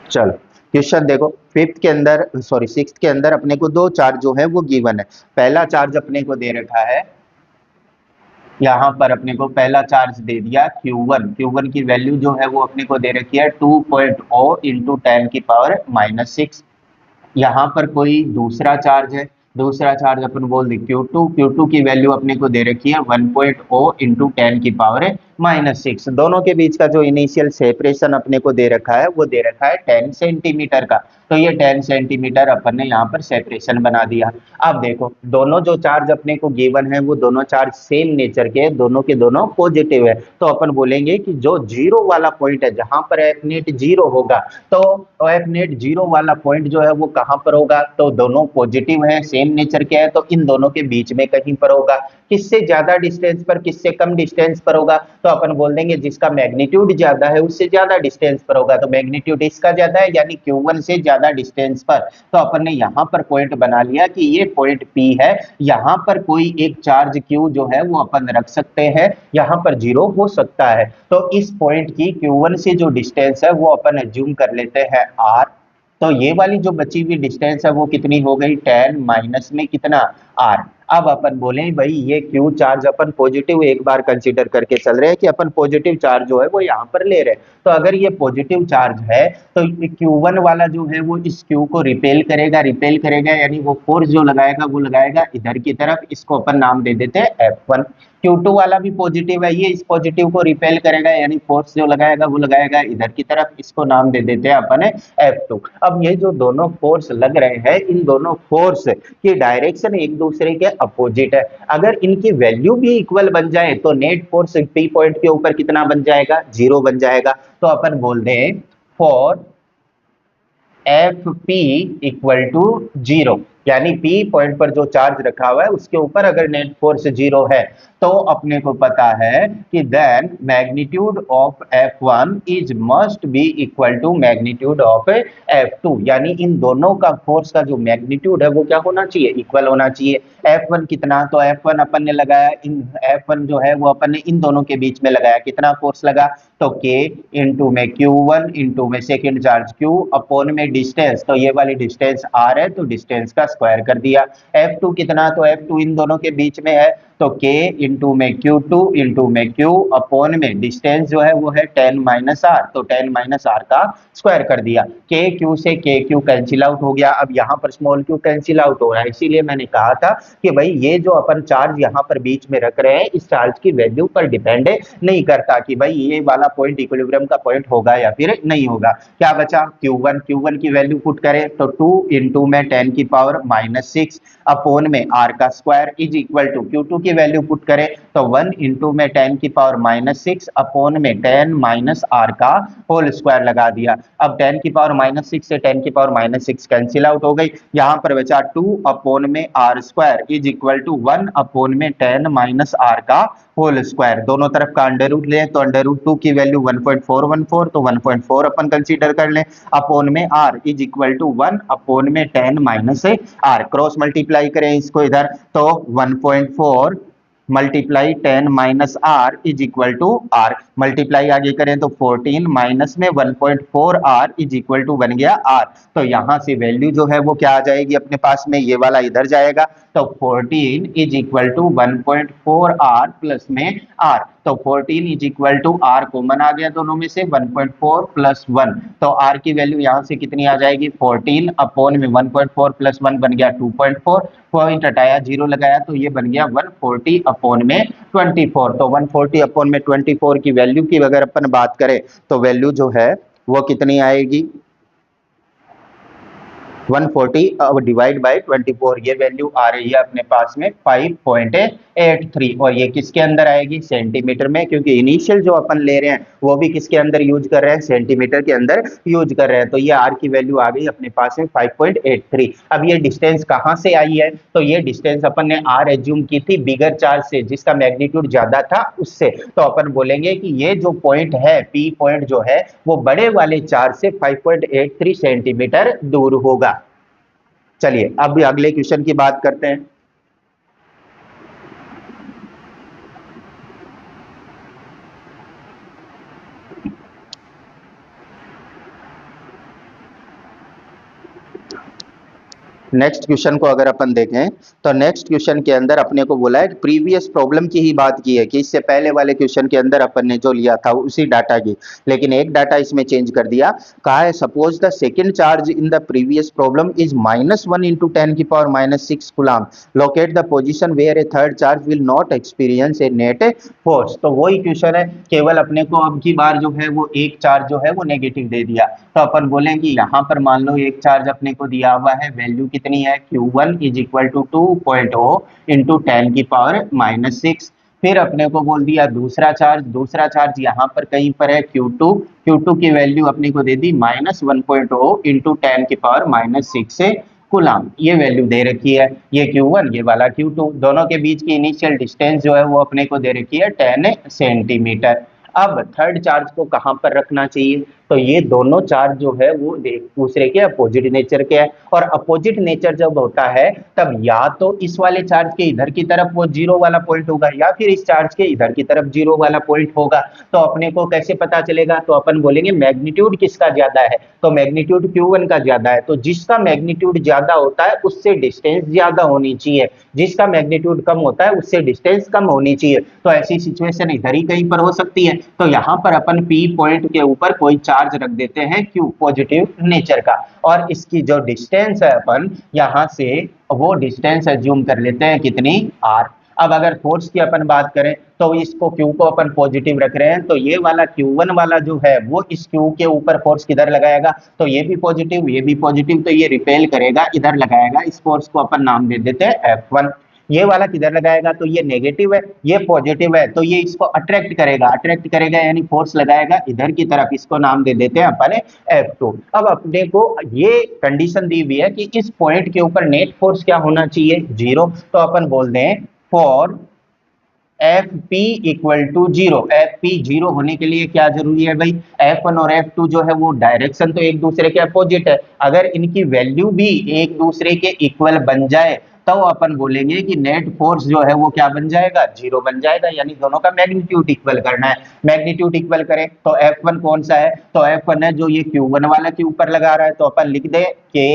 चलो क्वेश्चन देखो, फिफ्थ के अंदर सॉरी सिक्स्थ के अंदर अपने को दो चार्ज जो है वो गिवन है। पहला चार्ज अपने को दे रखा है, यहां पर अपने को पहला चार्ज दे दिया Q1 की वैल्यू जो है वो अपने को दे रखी है 2.0 इंटू 10⁻⁻6। यहां पर कोई दूसरा चार्ज है, दूसरा चार्ज अपन बोल दे Q2 की वैल्यू अपने को दे रखी है 1.0 इंटू 10⁻⁻6। दोनों के बीच का जो इनिशियल सेपरेशन अपने को दे रखा है वो दे रखा है 10 सेंटीमीटर का, तो ये 10 सेंटीमीटर अपन ने यहाँ पर सेपरेशन बना दिया। अब देखो दोनों जो चार्ज अपने को गिवन है वो दोनों चार्ज सेम नेचर के, दोनों के दोनों पॉजिटिव है, तो अपन बोलेंगे कि जो 0 वाला पॉइंट है जहां पर एफ नेट 0 होगा, तो एफ नेट 0 वाला पॉइंट जो है वो कहां पर होगा, तो दोनों पॉजिटिव है सेम नेचर के है, तो इन दोनों के बीच में कहीं पर होगा। किससे ज्यादा डिस्टेंस पर, किससे कम डिस्टेंस पर होगा, तो अपन बोल देंगे जिसका मैग्नीट्यूड ज्यादा है उससे ज्यादा डिस्टेंस पर होगा, तो मैग्नीट्यूड इसका ज्यादा है यानी Q1 से ज्यादा डिस्टेंस पर। तो अपन ने यहां पर पॉइंट बना लिया कि ये पॉइंट P है, यहां पर कोई एक चार्ज Q जो है वो अपन रख सकते हैं, यहां पर 0 हो सकता है, तो इस पॉइंट की Q1 से जो डिस्टेंस है वो अपन एज्यूम कर लेते हैं R। तो ये वाली जो बची हुई डिस्टेंस है वो कितनी हो गई, 10 माइनस में कितना, R। अब अपन बोले भाई ये Q चार्ज अपन पॉजिटिव एक बार कंसीडर करके चल रहे हैं कि अपन पॉजिटिव चार्ज जो है वो यहाँ पर ले रहे हैं, तो अगर ये पॉजिटिव चार्ज है तो Q1 वाला जो है वो इस Q को रिपेल करेगा यानी वो फोर्स जो लगाएगा वो लगाएगा इधर की तरफ, इसको अपन नाम दे देते हैं F1। Q2 वाला भी पॉजिटिव है, ये इस पॉजिटिव को रिपेल करेगा यानी फोर्स जो लगाएगा वो लगाएगा इधर की तरफ, इसको नाम दे देते हैं अपन F2। अब ये जो दोनों फोर्स लग रहे हैं इन दोनों फोर्स की डायरेक्शन एक दूसरे के अपोजिट है, अगर इनकी वैल्यू भी इक्वल बन जाए तो नेट फोर्स P पॉइंट के ऊपर कितना बन जाएगा, 0 बन जाएगा। तो अपन बोल दें for F P equal to 0, यानी पी पॉइंट पर जो चार्ज रखा हुआ है उसके ऊपर अगर नेट फोर्स 0 है तो अपने को पता है कि then magnitude of F1 is must be equal to magnitude of F2, यानी इन दोनों का फोर्स का जो मैग्नीट्यूड है वो क्या होना चाहिए, इक्वल होना चाहिए। F1 कितना, तो F1 अपन ने लगाया, इन F1 जो है वो अपन ने इन दोनों के बीच में लगाया, कितना फोर्स लगा, तो K इंटू में Q1 इंटू में सेकेंड चार्ज Q अपॉन में डिस्टेंस, तो ये वाली डिस्टेंस R है तो डिस्टेंस का स्क्वायर कर दिया। F2 कितना, तो F2 इन दोनों के बीच में है तो K इंटू में Q2 इंटू में Q अपॉन में डिस्टेंस जो है वो है 10 माइनस R, तो 10 माइनस R का स्क्वायर कर दिया। K Q से K Q कैंसिल आउट हो गया, अब यहाँ पर स्मॉल q कैंसिल आउट हो रहा है, इसीलिए मैंने कहा था कि भाई ये जो अपन चार्ज यहाँ पर बीच में रख रहे हैं इस चार्ज की वैल्यू पर डिपेंड नहीं करता कि भाई ये वाला पॉइंट इक्विलिब्रियम का पॉइंट होगा या फिर नहीं होगा। क्या बचा, Q1 की वैल्यू पुट करें तो 2 इंटू में 10 की पावर -6 अपॉन में R का square is equal to Q2 की वैल्यू पुट करें तो 1 इंटू में 10 की पावर -6 अपॉन में 10 माइनस R का होल स्क्वायर लगा दिया। अब 10 की पावर -6 से 10 की पावर -6 कैंसिल आउट हो गई, यहाँ पर बचा 2 अपॉन में R square is equal to 1 upon में 10 माइनस R का होल स्क्वायर, दोनों तरफ का अंडर रूट लें तो अंडर रूट 2 की वैल्यू 1.414 तो 1.4 अपन कंसीडर कर लें अपॉन में R is equal to 1 upon में 10 माइनस R, क्रॉस मल्टीप्लाई करें इसको इधर तो 1.4 multiply 10 minus R is equal to R, multiply आगे करें तो 14 माइनस में 1.4 R इज इक्वल टू बन गया R, तो यहां से वैल्यू जो है वो क्या आ जाएगी अपने पास में, ये वाला इधर जाएगा तो 14 is equal to 1.4 R plus में R, तो 14 is equal to R common आ गया दोनों में से 1.4 प्लस 1, तो R की वैल्यू यहां से कितनी आ जाएगी 14 अपॉन में 1.4 प्लस 1 बन गया 2.4, पॉइंट हटाया 0 लगाया तो ये बन गया 140 अपॉन में 24, तो 140 अपॉन में 24 की वैल्यू की अगर अपन बात करें तो वैल्यू जो है वो कितनी आएगी 140 अब डिवाइड बाय 24, ये वैल्यू आ रही है अपने पास में 5.83 और ये किसके अंदर आएगी सेंटीमीटर में, क्योंकि इनिशियल जो अपन ले रहे हैं वो भी किसके अंदर यूज कर रहे हैं सेंटीमीटर के अंदर यूज कर रहे हैं, तो ये आर की वैल्यू आ गई अपने पास में 5.83। अब ये डिस्टेंस कहां से आई है, तो ये डिस्टेंस अपन ने आर एज्यूम की थी बिगर चार्ज से जिसका मैग्नीट्यूड ज्यादा था उससे, तो अपन बोलेंगे कि ये जो पॉइंट है पी पॉइंट जो है वो बड़े वाले चार्ज से 5.83 सेंटीमीटर दूर होगा। चलिए अब अगले क्वेश्चन की बात करते हैं। नेक्स्ट क्वेश्चन को अगर अपन देखें तो नेक्स्ट क्वेश्चन के अंदर अपने को बोला है कि प्रीवियस प्रॉब्लम की ही बात की है कि इससे पहले वाले क्वेश्चन के अंदर अपन ने जो लिया था उसी डाटा की, लेकिन एक डाटा इसमें चेंज कर दिया। कहा है suppose the second charge in the previous problem is -1 into 10 की power -6 coulomb, locate the position where a third charge will not experience a net force. तो वही क्वेश्चन है, केवल अपने को अब की बार जो है वो एक चार्ज जो है वो नेगेटिव दे दिया, तो अपन बोलेंगे यहाँ पर मान लो एक चार्ज अपने को दिया हुआ है, वैल्यू कितनी है Q1 is equal to 2.0 into 10 की पावर -6। फिर अपने को बोल दिया दूसरा चार्ज यहाँ पर कहीं पर है Q2 की वैल्यू अपने को दे दी -1.0 इंटू 10 की पावर -6 से कूलम, ये वैल्यू दे रखी है, ये Q1 ये वाला Q2, दोनों के बीच की इनिशियल डिस्टेंस जो है वो अपने को दे रखी है 10 सेंटीमीटर। अब थर्ड चार्ज को कहां पर रखना चाहिए, तो ये दोनों चार्ज जो है वो दूसरे के अपोजिट नेचर के है, और अपोजिट नेचर जब होता है तब या तो इस वाले चार्ज के इधर की तरफ वो जीरो वाला पॉइंट होगा या फिर इस चार्ज के इधर की तरफ जीरो वाला पॉइंट होगा। तो अपने को कैसे पता चलेगा, तो अपन बोलेंगे मैग्नीट्यूड किसका ज्यादा है, तो मैग्नीट्यूड Q1 का ज्यादा है, तो जिसका मैग्नीट्यूड ज्यादा होता है उससे डिस्टेंस ज्यादा होनी चाहिए, जिसका मैग्नीट्यूड कम होता है उससे डिस्टेंस कम होनी चाहिए। तो ऐसी सिचुएशन इधर ही कहीं पर हो सकती है, तो यहाँ पर अपन P पॉइंट के ऊपर कोई चार्ज रख देते हैं Q पॉजिटिव नेचर का, और इसकी जो डिस्टेंस है अपन यहाँ से वो डिस्टेंस एज्यूम कर लेते हैं कितनी R। अब अगर फोर्स की अपन बात करें तो इसको Q को अपन पॉजिटिव रख रहे हैं, तो ये वाला Q1 वाला जो है वो इस Q के ऊपर फोर्स किधर लगाएगा, तो ये भी पॉजिटिव ये भी पॉजिटिव, तो ये रिपेल करेगा इधर लगाएगा, इस फोर्स को अपन नाम दे देते हैं F1। ये वाला किधर लगाएगा, तो ये नेगेटिव है, ये पॉजिटिव है, तो ये इसको अट्रैक्ट करेगा यानी फोर्स लगाएगा इधर की तरफ, इसको नाम दे देते हैं अपन F2। अब अपने को ये कंडीशन दी हुई है कि इस पॉइंट के ऊपर नेट फोर्स क्या होना चाहिए, 0, तो अपन बोल दें for F P equal to zero. F P zero होने के लिए क्या जरूरी है भाई, F1 और F2 जो है वो डायरेक्शन तो एक दूसरे के अपोजिट है, अगर इनकी वैल्यू भी एक दूसरे के इक्वल बन जाए तो अपन बोलेंगे कि नेट फोर्स जो है वो क्या बन जाएगा, 0 बन जाएगा, यानी दोनों का मैग्नीट्यूड इक्वल करना है। मैग्नीट्यूड इक्वल करें तो F1 कौन सा है, तो F1 है जो ये Q1 वाला के ऊपर लगा रहा है, तो अपन लिख दे के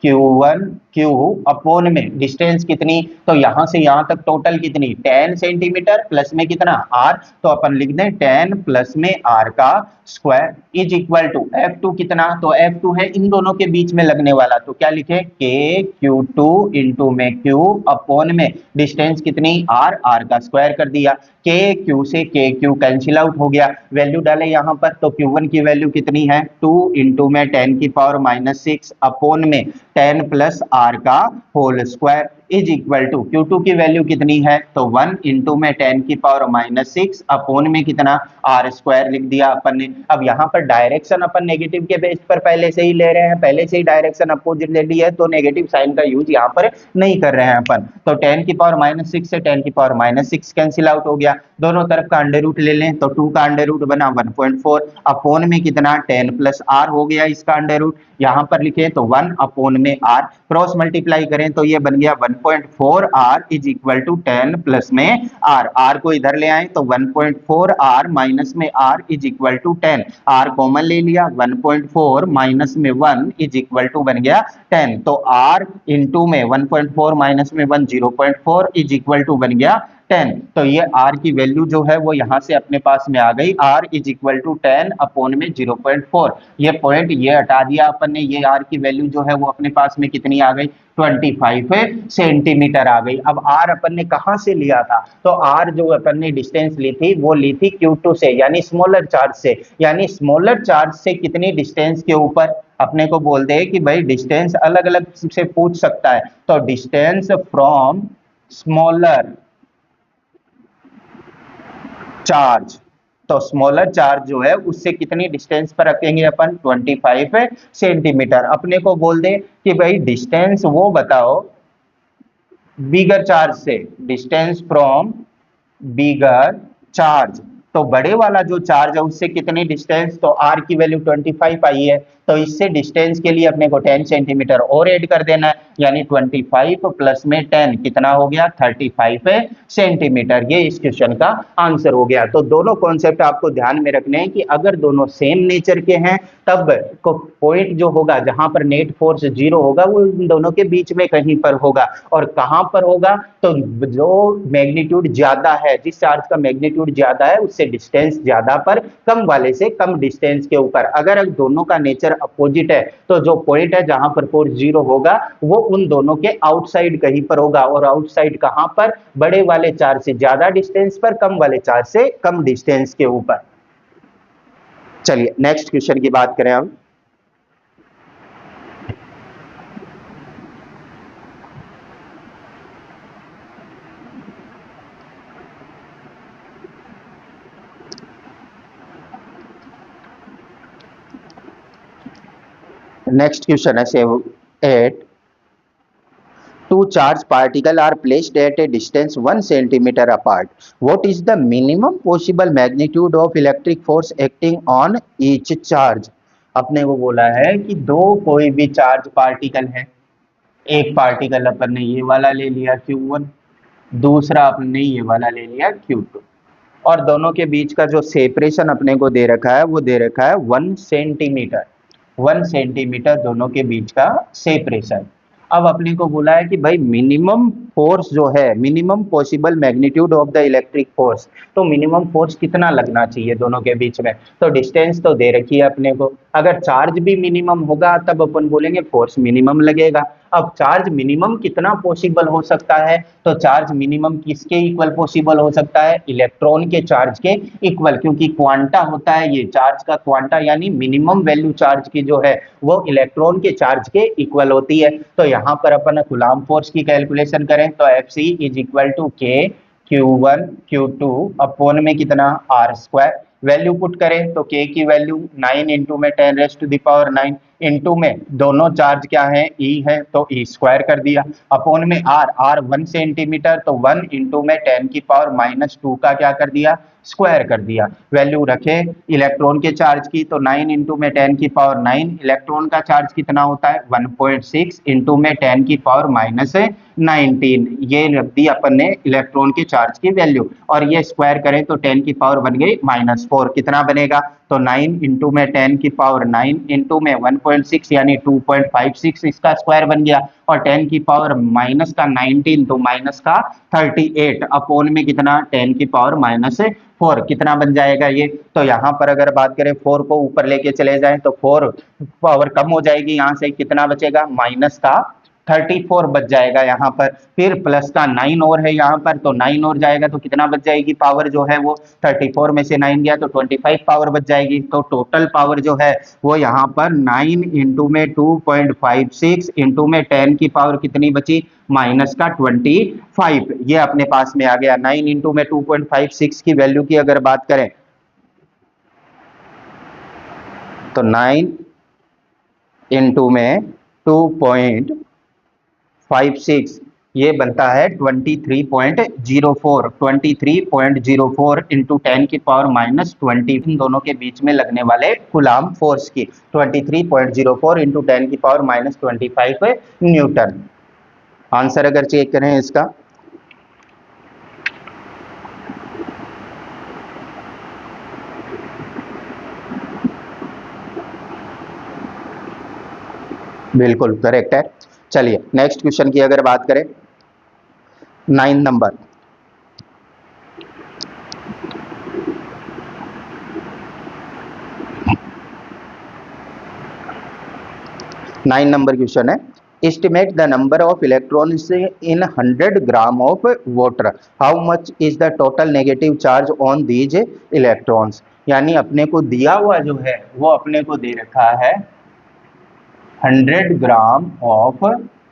Q1 Q अपोन में डिस्टेंस कितनी, तो यहां से यहां तक टोटल कितनी 10 सेंटीमीटर प्लस में कितना R, तो अपन लिख दें 10 प्लस में R का square is equal to F2 कितना, तो F2 है इन दोनों के बीच में लगने वाला, तो क्या लिखे के Q2 इंटू में Q अपोन में डिस्टेंस कितनी R, R का स्क्वायर कर दिया, के Q से के Q कैंसिल आउट हो गया, वैल्यू डाले यहां पर, तो Q1 की वैल्यू कितनी है 2 इंटू में 10 की पावर -6 अपोन में 10 प्लस R का whole square is equal to Q2 की वैल्यू कितनी है, तो 1 इंटू में 10 की पावर -6 अपोन में कितना R स्क्वायर लिख दिया अपन ने। अब यहाँ पर डायरेक्शन अपन नेगेटिव के बेस पर पहले से ही ले रहे हैं, पहले से ही डायरेक्शन अपोजिट ले ली है, तो नेगेटिव साइन का यूज यहाँ पर नहीं कर रहे हैं अपन, तो 10 की पावर -6 से 10 की पावर -6 कैंसिल आउट हो गया, दोनों तरफ का अंडर रूट ले लें तो 2 का अंडर रूट बना 1.4 अपोन में कितना 10 प्लस R हो गया इसका अंडर रूट, यहां पर लिखे तो 1 अपोन में R, क्रॉस मल्टीप्लाई करें तो ये बन गया 1.4 R is equal to 10 plus में R, R को इधर ले आए तो 1.4 R माइनस में R is equal to 10, R common ले लिया 1.4 माइनस में 1 इज इक्वल टू बन गया 10, तो R इंटू में 1.4 माइनस में 1 0.4 इज इक्वल टू बन गया 10, तो ये R की वैल्यू जो है वो यहां से अपने पास में आ गई, R is equal to 10 upon में 0.4, ये पॉइंट ये हटा दिया अपन ने, ये R की वैल्यू जो है वो अपने पास में कितनी आ गई 25 सेंटीमीटर आ गई। अब R अपन ने कहां से लिया था, तो R जो अपन ने डिस्टेंस ली थी वो ली थी Q2 से, यानी स्मॉलर चार्ज से, यानी स्मॉलर चार्ज से कितनी डिस्टेंस के ऊपर, अपने को बोलते हैं कि भाई डिस्टेंस अलग अलग से पूछ सकता है, तो डिस्टेंस फ्रॉम स्मॉलर चार्ज, तो स्मॉलर चार्ज जो है उससे कितनी डिस्टेंस पर रखेंगे अपन 25 सेंटीमीटर। अपने को बोल दे कि भाई डिस्टेंस वो बताओ बिगर चार्ज से, डिस्टेंस फ्रॉम बिगर चार्ज, तो बड़े वाला जो चार्ज है उससे कितनी डिस्टेंस, तो R की वैल्यू 25 आई है, तो इससे डिस्टेंस के लिए अपने को 10 सेंटीमीटर और ऐड कर देना है, यानी 25 प्लस में 10 कितना हो गया 35 सेंटीमीटर, ये इस क्वेश्चन का आंसर हो गया। तो दोनों कॉन्सेप्ट आपको ध्यान में रखने हैं कि अगर दोनों सेम नेचर के हैं तब को पॉइंट जो होगा जहां पर नेट फोर्स 0 होगा वो इन दोनों के बीच में कहीं पर होगा, और कहां पर होगा, तो जो मैग्नीट्यूड ज्यादा है, जिस चार्ज का मैग्नीट्यूड ज्यादा है उससे डिस्टेंस ज्यादा पर, कम वाले से कम डिस्टेंस के ऊपर। अगर दोनों का नेचर अपोजिट है तो जो पॉइंट है जहां पर फोर्स 0 होगा वो उन दोनों के आउटसाइड कहीं पर होगा, और आउटसाइड कहां पर, बड़े वाले चार्ज से ज्यादा डिस्टेंस पर, कम वाले चार्ज से कम डिस्टेंस के ऊपर। चलिए नेक्स्ट क्वेश्चन की बात करें हम। नेक्स्ट क्वेश्चन है 8, two charged particles are placed at a distance 1 centimeter apart. What is the minimum possible magnitude of electric force acting on each charge? अपने को बोला है कि दो कोई भी चार्ज पार्टिकल है, एक पार्टिकल अपन ने ये वाला ले लिया Q1, दूसरा अपन ने ये वाला ले लिया Q2, और दोनों के बीच का जो सेपरेशन अपने को दे रखा है वो दे रखा है 1 सेंटीमीटर, 1 सेंटीमीटर दोनों के बीच का सेपरेशन। अब अपने को बोला है कि भाई मिनिमम फोर्स जो है, minimum possible magnitude of the electric force, तो मिनिमम फोर्स कितना लगना चाहिए दोनों के बीच में, तो डिस्टेंस तो दे रखी है अपने को, अगर चार्ज भी मिनिमम होगा तब अपन बोलेंगे फोर्स मिनिमम लगेगा। अब चार्ज मिनिमम कितना पॉसिबल हो सकता है, तो चार्ज मिनिमम किसके इक्वल पॉसिबल हो सकता है, इलेक्ट्रॉन के चार्ज के इक्वल, क्योंकि क्वांटा होता है ये चार्ज का क्वांटा, यानी मिनिमम वैल्यू चार्ज की जो है वो इलेक्ट्रॉन के चार्ज के इक्वल होती है। तो यहाँ पर अपन कूलाम फोर्स की कैलकुलेशन करें तो Fc इज इक्वल टू के Q1 Q2 अपॉन में कितना आर स्क्वायर, वैल्यू पुट करें तो k की वैल्यू 9 इंटू में 10⁻⁹ इंटू में दोनों चार्ज क्या है E है तो E स्क्वायर कर दिया, अपॉन में R 1 सेंटीमीटर तो 1 इंटू में 10⁻⁻2 का क्या कर दिया स्क्वायर कर दिया। वैल्यू रखे इलेक्ट्रॉन के चार्ज की तो 9 इंटू में 10⁻⁹, इलेक्ट्रॉन का चार्ज कितना होता है 1.6 इंटू में 10⁻⁻19, ये रख दी अपन ने इलेक्ट्रॉन के चार्ज की वैल्यू, और ये स्क्वायर करें तो 10 की पावर बन गई -4, कितना बनेगा तो 9 इंटू में 10⁻9 इंटू में 1.6 यानी 2.56 इसका स्क्वायर बन गया, और 10 की पावर माइनस का 19 तो माइनस का 38 अपॉन में कितना 10⁻⁻4 कितना बन जाएगा ये। तो यहाँ पर अगर बात करें 4 को ऊपर लेके चले जाएं तो 4 पावर कम हो जाएगी, यहाँ से कितना बचेगा माइनस का 34 बच जाएगा यहाँ पर, फिर प्लस का 9 और है यहाँ पर तो 9 और जाएगा तो कितना बच जाएगी पावर जो है वो 34 में से 9 गया तो 25 पावर बच जाएगी। तो टोटल पावर जो है वो यहाँ पर 9 इंटू में 2.56 इंटू में 10 की पावर कितनी बची माइनस का 25, ये अपने पास में आ गया। 9 इंटू में 2.56 की वैल्यू की अगर बात करें तो 9 इंटू में 2.56 ये बनता है 23.04 इंटू 10 की पावर -20, इन दोनों के बीच में लगने वाले कूलाम फोर्स की 23.04 इंटू 10 की पावर -25 न्यूटन। आंसर अगर चेक करें इसका बिल्कुल करेक्ट है। चलिए नेक्स्ट क्वेश्चन की अगर बात करें 9 नंबर, क्वेश्चन है estimate the number of electrons in 100 gram of water, how much is the total negative charge on these electrons। यानी अपने को दिया हुआ जो है वो अपने को दे रखा है 100 ग्राम ऑफ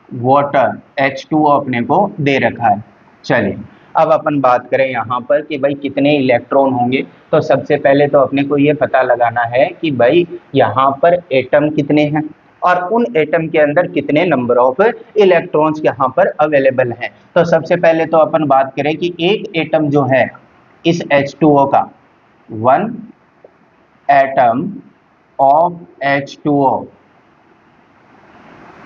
वाटर H2O अपने को दे रखा है। चलिए अब अपन बात करें यहाँ पर कि भाई कितने इलेक्ट्रॉन होंगे, तो सबसे पहले तो अपने को ये पता लगाना है कि भाई यहाँ पर एटम कितने हैं और उन एटम के अंदर कितने नंबर ऑफ इलेक्ट्रॉन्स यहाँ पर अवेलेबल हैं। तो सबसे पहले तो अपन बात करें कि एक एटम जो है इस H2O का, 1 एटम ऑफ H2O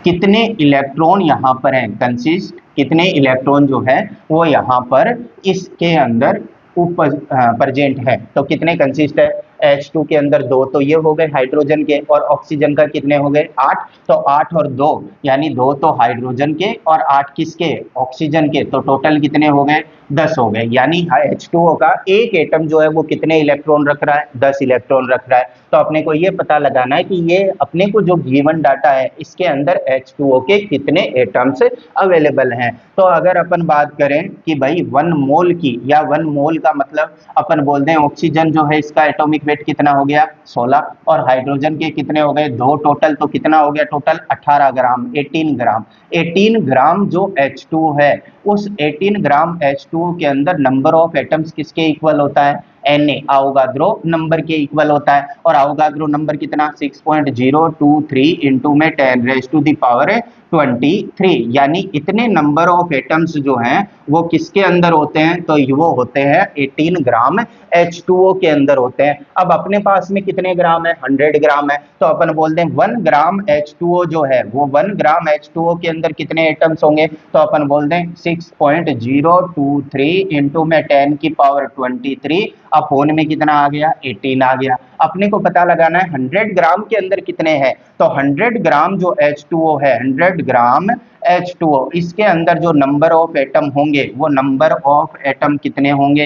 कितने इलेक्ट्रॉन यहाँ पर हैं, कंसिस्ट कितने इलेक्ट्रॉन जो है वो यहाँ पर इसके अंदर प्रेजेंट है। तो कितने कंसिस्ट है H2 के अंदर 2 तो ये हो गए हाइड्रोजन के, और ऑक्सीजन का कितने हो गए 8, तो 8 और 2 यानी 2 तो हाइड्रोजन के और 8 किसके ऑक्सीजन के, तो टोटल कितने हो गए 10 हो गए। यानी H2O का एक एटम जो है वो कितने इलेक्ट्रॉन रख रहा है 10 इलेक्ट्रॉन रख रहा है। तो अपने को ये पता लगाना है कि ये अपने को जो गिवन डाटा है इसके अंदर H2O के कितने एटम्स अवेलेबल हैं। तो अगर अपन बात करें कि भाई 1 मोल की, या 1 मोल का मतलब अपन बोलते हैं ऑक्सीजन जो है इसका एटॉमिक वेट कितना हो गया 16, और हाइड्रोजन के कितने हो गए 2 टोटल, तो कितना हो गया टोटल 18 ग्राम 18 ग्राम। 18 ग्राम जो H2O है उस 18 ग्राम H2O के अंदर नंबर ऑफ एटम्स किसके इक्वल होता है Na अवोगाद्रो नंबर के इक्वल होता है, और अवोगाद्रो नंबर कितना 6.023 इंटू में 10⁻23, यानी इतने नंबर ऑफ एटम्स जो हैं वो किसके अंदर होते हैं, तो वो होते हैं 18 ग्राम H2O के अंदर होते हैं। अब अपने पास में कितने ग्राम है 100 ग्राम है, तो अपन बोलते हैं 1 ग्राम H2O जो है वो 1 ग्राम H2O के अंदर कितने एटम्स होंगे, तो अपन बोलते हैं 6.023 इंटू में 10⁻23 अपोन में कितना आ गया 18 आ गया। अपने को पता लगाना है 100 ग्राम के अंदर कितने हैं, तो 100 ग्राम जो H2O है 100 ग्राम H2O इसके अंदर जो नंबर ऑफ एटम होंगे वो नंबर ऑफ एटम कितने होंगे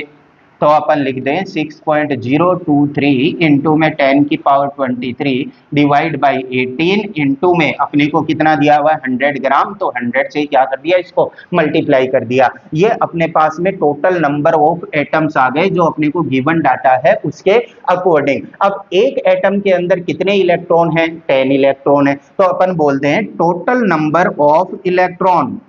तो अपन लिख दें 6.023 इंटू में 10 की पावर 23 डिवाइड बाई 18 इंटू में अपने को कितना दिया हुआ है 100 ग्राम, तो 100 से क्या कर दिया इसको मल्टीप्लाई कर दिया। ये अपने पास में टोटल नंबर ऑफ एटम्स आ गए जो अपने को गिवन डाटा है उसके अकॉर्डिंग। अब एक एटम के अंदर कितने इलेक्ट्रॉन हैं, 10 इलेक्ट्रॉन है, तो अपन बोलते हैं total number of electron,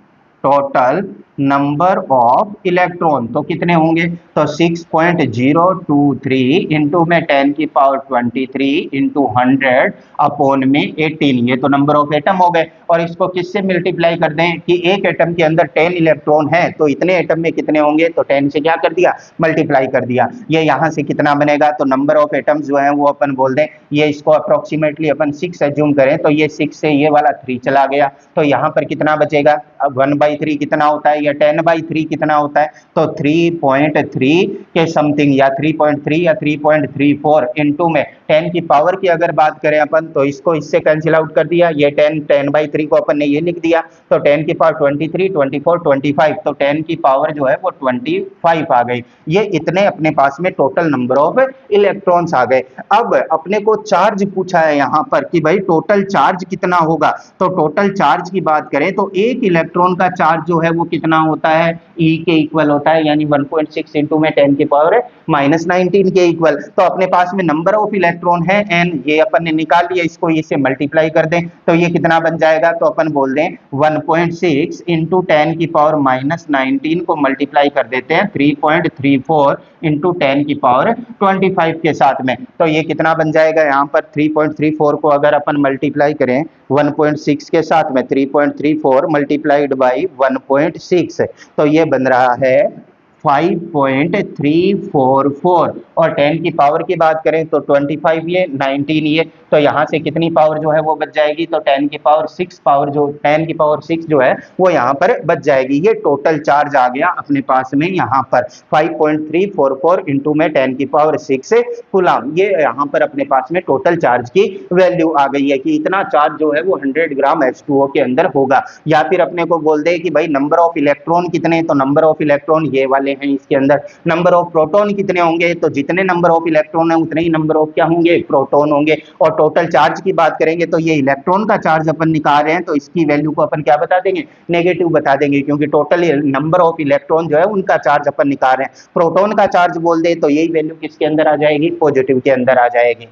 total number of electron तो कितने होंगे, तो 6.023 इंटू में 10 की पावर 23 इंटू 100 अपॉन में 18, ये तो नंबर ऑफ एटम हो गए। और इसको किससे मल्टीप्लाई कर दें कि एक एटम के अंदर 10 इलेक्ट्रॉन है तो इतने एटम में कितने होंगे, तो 10 से क्या कर दिया मल्टीप्लाई कर दिया। ये यहां से कितना बनेगा, तो नंबर ऑफ एटम्स जो है वो अपन बोल दें, ये इसको अप्रोक्सीमेटली अपन 6 एज्यूम करें तो ये 6 से ये वाला 3 चला गया, तो यहाँ पर कितना बचेगा, 1/3 कितना होता है या 10/3 कितना होता है, तो 3.3 के समथिंग या 3.3 या 3.34 इंटू में 10 की पावर की अगर बात करें अपन तो इसको इससे कैंसिल आउट कर दिया, ये 10/3 को अपन ने ये लिख दिया, तो 10 की पावर 23 24 25, तो 10 की पावर जो है वो 25 आ गई। ये इतने अपने पास में टोटल नंबर ऑफ इलेक्ट्रॉन्स आ गए। अब अपने को चार्ज पूछा है यहाँ पर कि भाई टोटल चार्ज कितना होगा, तो टोटल चार्ज की बात करें तो एक इलेक्ट्रॉन का चार्ज जो है वो कितना होता है, E के इक्वल होता है, यानी 1.6 इंटू में 10 की पावर -19 के इक्वल। तो अपने पास में नंबर ऑफ इलेक्ट्रॉन है n, ये अपन ने निकाल लिया, इसको इसे मल्टीप्लाई कर दें तो ये कितना बन जाएगा, तो अपन बोल दें 1.6 इंटू 10 की पावर -19 को मल्टीप्लाई कर देते हैं 3.34 इंटू 10 की पावर 25 के साथ में, तो ये कितना बन जाएगा, यहाँ पर 3.34 को अगर अपन मल्टीप्लाई करें 1.6 के साथ में 3.34 मल्टीप्लाइड बाई 1.6 तो ये बन रहा है 5.344 और 10 की पावर की बात करें तो 25 ये 19 ये, तो यहाँ से कितनी पावर जो है वो बच जाएगी, तो 10 की पावर 6 पावर जो 10 की पावर 6 जो है वो यहाँ पर बच जाएगी। ये टोटल चार्ज आ गया अपने पास में यहाँ पर 5.344 इंटू में 10 की पावर 6 कूलम, ये यहाँ पर अपने पास में टोटल चार्ज की वैल्यू आ गई है कि इतना चार्ज जो है वो 100 ग्राम H2O के अंदर होगा। या फिर अपने को बोल दे कि भाई नंबर ऑफ इलेक्ट्रॉन कितने, तो नंबर ऑफ इलेक्ट्रॉन ये वाले हैं इसके अंदर, नंबर ऑफ प्रोटॉन कितने होंगे, तो जितने नंबर ऑफ इलेक्ट्रॉन है उतने ही नंबर ऑफ क्या होंगे, प्रोटॉन होंगे। और टोटल चार्ज की बात करेंगे तो ये इलेक्ट्रॉन का चार्ज अपन निकाल रहे हैं तो इसकी वैल्यू को अपन क्या बता देंगे, नेगेटिव बता देंगे, क्योंकि टोटल नंबर ऑफ इलेक्ट्रॉन जो है उनका चार्ज अपन निकाल रहे हैं। प्रोटॉन का चार्ज बोल दे तो यही वैल्यू किसके अंदर आ जाएगी, पॉजिटिव के अंदर आ जाएगी।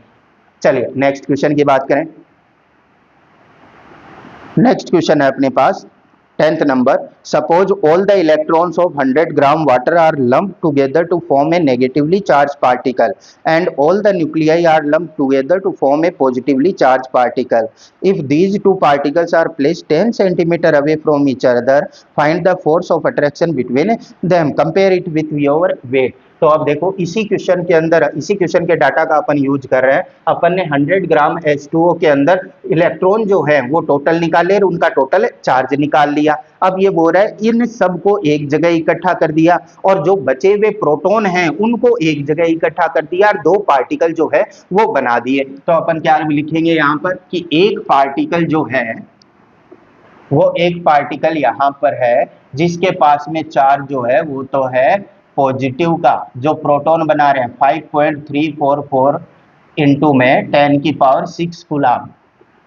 चलिए नेक्स्ट क्वेश्चन की बात करें। नेक्स्ट क्वेश्चन है अपने पास 10th number, suppose all the electrons of 100 gram water are lumped together to form a negatively charged particle and all the nuclei are lumped together to form a positively charged particle. If these two particles are placed 10 centimeter away from each other, find the force of attraction between them. Compare it with your weight. तो अब देखो इसी question के अंदर, इसी question के data का अपन use कर रहे हैं। अपन ने 100 ग्राम H2O के अंदर इलेक्ट्रॉन जो है वो टोटल निकाले और उनका टोटल चार्ज निकाल लिया। अब ये बोल रहा है इन सबको एक जगह इकट्ठा कर दिया और जो बचे हुए प्रोटॉन हैं उनको एक जगह इकट्ठा कर दिया और दो पार्टिकल जो है वो बना दिए। तो अपन क्या लिखेंगे यहाँ पर कि एक पार्टिकल जो है वो एक पार्टिकल यहाँ पर है जिसके पास में चार्ज जो है वो तो है पॉजिटिव का, जो प्रोटॉन बना रहे हैं 5.344 इंटू में 10 की पावर 6 कूलम।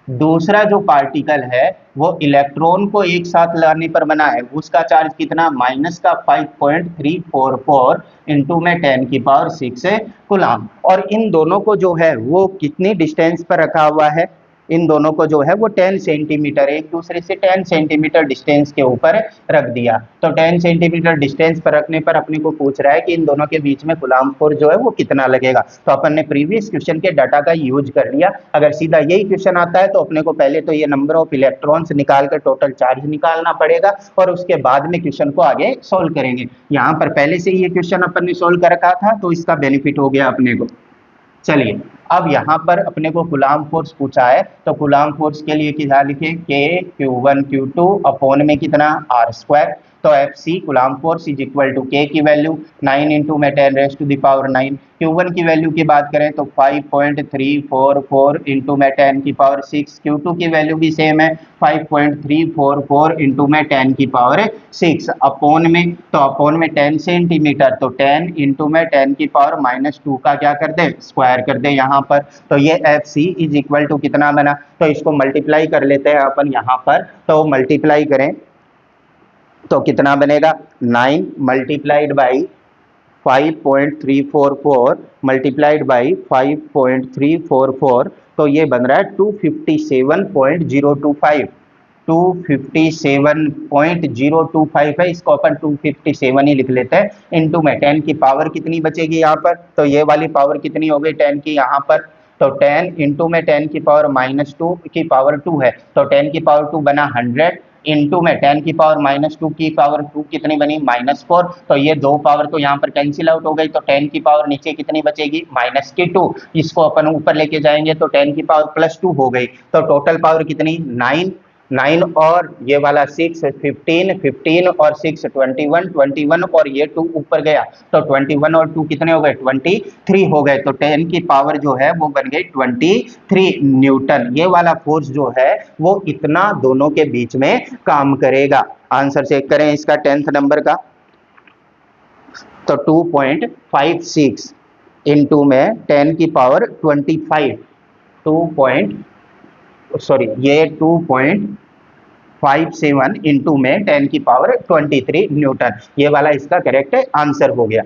दूसरा जो पार्टिकल है वो इलेक्ट्रॉन को एक साथ लाने पर बना है, उसका चार्ज कितना, माइनस का 5.344 इंटू में 10 की पावर 6 कूलम। और इन दोनों को जो है वो कितनी डिस्टेंस पर रखा हुआ है, इन दोनों को जो है वो 10 सेंटीमीटर, एक दूसरे से 10 सेंटीमीटर डिस्टेंस के ऊपर रख दिया। तो 10 सेंटीमीटर डिस्टेंस पर रखने पर अपने को पूछ रहा है कि इन दोनों के बीच में कूलम फोर्स जो है वो कितना लगेगा। तो अपन ने प्रीवियस क्वेश्चन के डाटा का यूज कर लिया। अगर सीधा यही क्वेश्चन आता है तो अपने को पहले तो ये नंबर ऑफ इलेक्ट्रॉन्स निकाल कर टोटल चार्ज निकालना पड़ेगा और उसके बाद में क्वेश्चन को आगे सोल्व करेंगे। यहाँ पर पहले से ये क्वेश्चन अपन ने सोल्व कर रखा था तो इसका बेनिफिट हो गया अपने को। चलिए अब यहाँ पर अपने को कूलम फोर्स पूछा है तो कूलम फोर्स के लिए क्या लिखे, K Q1 Q2 अपॉन में कितना R²। तो F C coulomb force is equal to K की वैल्यू 9 इंटू में 10 raise to the power 9, Q1 की वैल्यू की बात करें तो 5.344 इंटू में 10 की पावर 6, Q2 की वैल्यू भी सेम है 5.344 इंटू में 10 की पावर 6 अपोन में, तो अपोन में 10 सेंटीमीटर, तो 10 इंटू में 10 की पावर -2 का क्या कर दे, स्क्वायर कर दे यहाँ पर। तो ये F C is equal to कितना बना, तो इसको मल्टीप्लाई कर लेते हैं अपन यहाँ पर, तो मल्टीप्लाई करें तो कितना बनेगा 9 मल्टीप्लाइड बाई 5.344 मल्टीप्लाइड बाई 5.344, तो ये बन रहा है 257.025, 257.025 है, इसको अपन 257 ही लिख लेते हैं, इंटू में 10 की पावर कितनी बचेगी यहाँ पर, तो ये वाली पावर कितनी हो गई 10 की यहाँ पर, तो 10 इंटू में 10 की पावर -2 की पावर 2 है, तो 10 की पावर 2 बना 100 इंटू में 10 की पावर -2 की पावर 2 कितनी बनी -4, तो ये दो पावर तो यहाँ पर कैंसिल आउट हो गई, तो 10 की पावर नीचे कितनी बचेगी -2, इसको अपन ऊपर लेके जाएंगे तो 10 की पावर +2 हो गई, तो टोटल पावर कितनी 9, 9 और ये वाला 6 15, 15 और 6 21, 21 और ये 2 ऊपर गया, तो 21 और 2 कितने हो गए 23 हो गए, तो 10 की पावर जो है वो बन गई 23 न्यूटन। ये वाला फोर्स जो है वो इतना दोनों के बीच में काम करेगा। आंसर चेक करें इसका 10th नंबर का, तो 2.56 इंटू में 10 की पावर 25, ये 2.57 इंटू में 10 की पावर 23 न्यूटन, ये वाला इसका करेक्ट आंसर हो गया।